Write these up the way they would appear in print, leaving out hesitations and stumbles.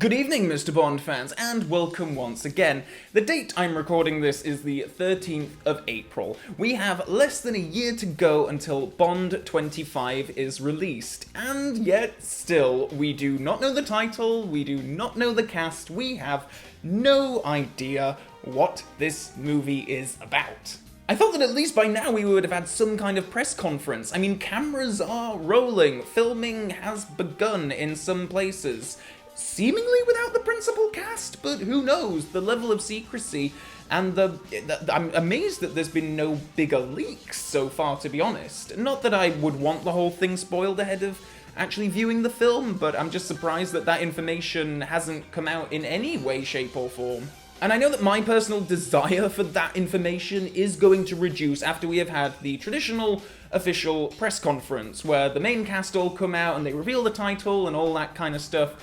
Good evening, Mr. Bond fans, and welcome once again. The date I'm recording this is the 13th of April. We have less than a year to go until Bond 25 is released, and yet still, we do not know the title, we do not know the cast, we have no idea what this movie is about. I thought that at least by now we would have had some kind of press conference. I mean, cameras are rolling, filming has begun in some places. Seemingly without the principal cast, but who knows? The level of secrecy and I'm amazed that there's been no bigger leaks so far, to be honest. Not that I would want the whole thing spoiled ahead of actually viewing the film, but I'm just surprised that that information hasn't come out in any way, shape, or form. And I know that my personal desire for that information is going to reduce after we have had the traditional official press conference, where the main cast all come out and they reveal the title and all that kind of stuff.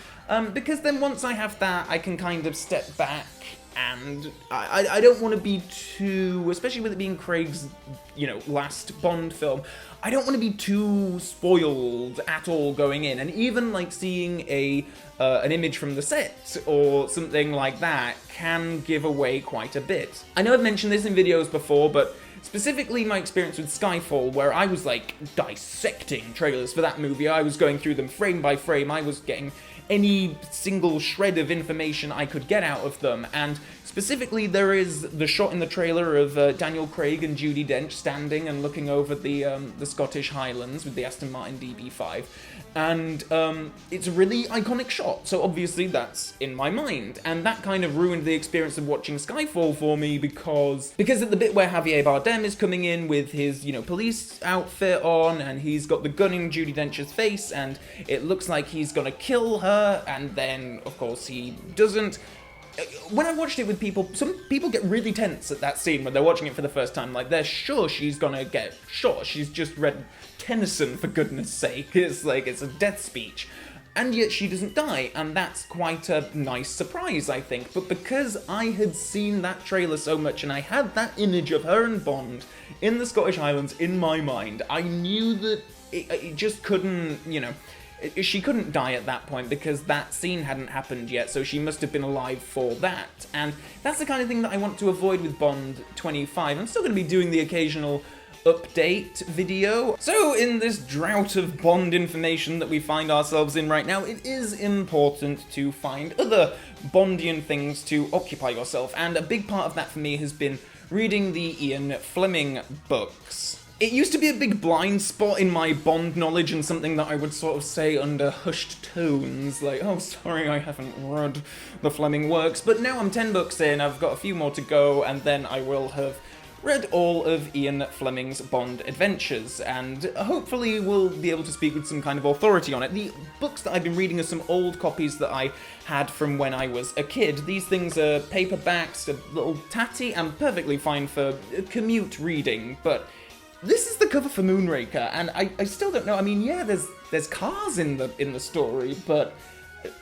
Because then once I have that, I can kind of step back, and I don't want to be too, especially with it being Craig's, last Bond film, I don't want to be too spoiled at all going in, and even like seeing an image from the set or something like that can give away quite a bit. I know I've mentioned this in videos before, but specifically my experience with Skyfall, where I was like dissecting trailers for that movie, I was going through them frame by frame, I was getting any single shred of information I could get out of them, and specifically there is the shot in the trailer of Daniel Craig and Judi Dench standing and looking over the Scottish Highlands with the Aston Martin DB5, and it's a really iconic shot, so obviously that's in my mind, and that kind of ruined the experience of watching Skyfall for me, because at the bit where Javier Bardem is coming in with his, police outfit on, and he's got the gun in Judi Dench's face, and it looks like he's gonna kill her, and then, of course, he doesn't. When I watched it with people, some people get really tense at that scene when they're watching it for the first time, like they're sure she's gonna get shot, she's just read Tennyson, for goodness sake, it's like, it's a death speech. And yet she doesn't die, and that's quite a nice surprise, I think. But because I had seen that trailer so much, and I had that image of her and Bond in the Scottish Highlands in my mind, I knew that it just couldn't, she couldn't die at that point because that scene hadn't happened yet, so she must have been alive for that. And that's the kind of thing that I want to avoid with Bond 25. I'm still going to be doing the occasional update video. So in this drought of Bond information that we find ourselves in right now, it is important to find other Bondian things to occupy yourself, and a big part of that for me has been reading the Ian Fleming books. It used to be a big blind spot in my Bond knowledge and something that I would sort of say under hushed tones, like, oh, sorry, I haven't read the Fleming works, but now I'm 10 books in, I've got a few more to go, and then I will have read all of Ian Fleming's Bond adventures, and hopefully we'll be able to speak with some kind of authority on it. The books that I've been reading are some old copies that I had from when I was a kid. These things are paperbacks, a little tatty, and perfectly fine for commute reading, but this is the cover for Moonraker, and I still don't know. I mean, yeah, there's cars in the story, but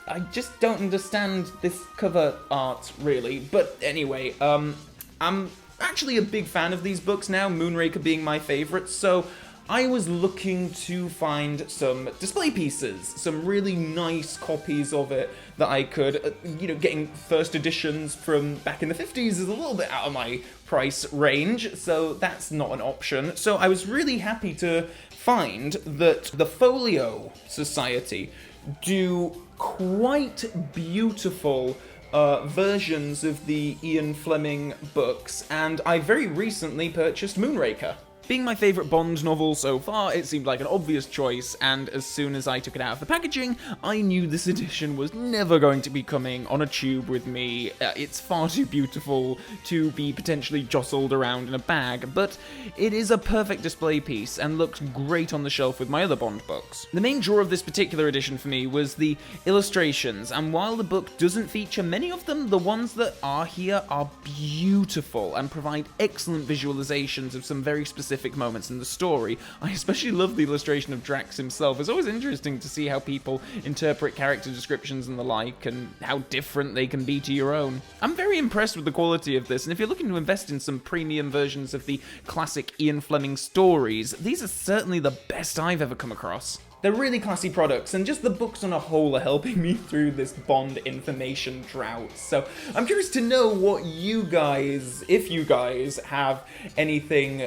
I just don't understand this cover art, really. But anyway, I'm actually a big fan of these books now, Moonraker being my favorite, so I was looking to find some display pieces, some really nice copies of it that I could, getting first editions from back in the 50s is a little bit out of my price range, so that's not an option. So I was really happy to find that the Folio Society do quite beautiful versions of the Ian Fleming books, and I very recently purchased Moonraker. Being my favourite Bond novel so far, it seemed like an obvious choice, and as soon as I took it out of the packaging, I knew this edition was never going to be coming on a tube with me. It's far too beautiful to be potentially jostled around in a bag, but it is a perfect display piece and looks great on the shelf with my other Bond books. The main draw of this particular edition for me was the illustrations, and while the book doesn't feature many of them, the ones that are here are beautiful and provide excellent visualizations of some very specific moments in the story. I especially love the illustration of Drax himself. It's always interesting to see how people interpret character descriptions and the like, and how different they can be to your own. I'm very impressed with the quality of this, and if you're looking to invest in some premium versions of the classic Ian Fleming stories, these are certainly the best I've ever come across. They're really classy products, and just the books on a whole are helping me through this Bond information drought. So I'm curious to know what you guys, if you guys have anything,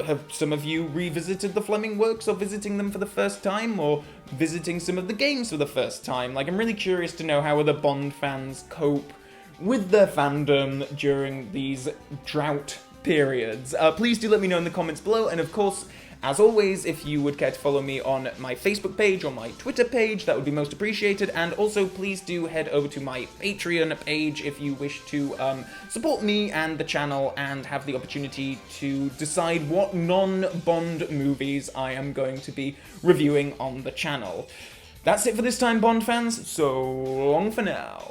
have some of you revisited the Fleming works, or visiting them for the first time, or visiting some of the games for the first time? Like, I'm really curious to know how other Bond fans cope with their fandom during these drought periods. Please do let me know in the comments below, and of course, as always, if you would care to follow me on my Facebook page or my Twitter page, that would be most appreciated. And also, please do head over to my Patreon page if you wish to support me and the channel and have the opportunity to decide what non-Bond movies I am going to be reviewing on the channel. That's it for this time, Bond fans, so long for now.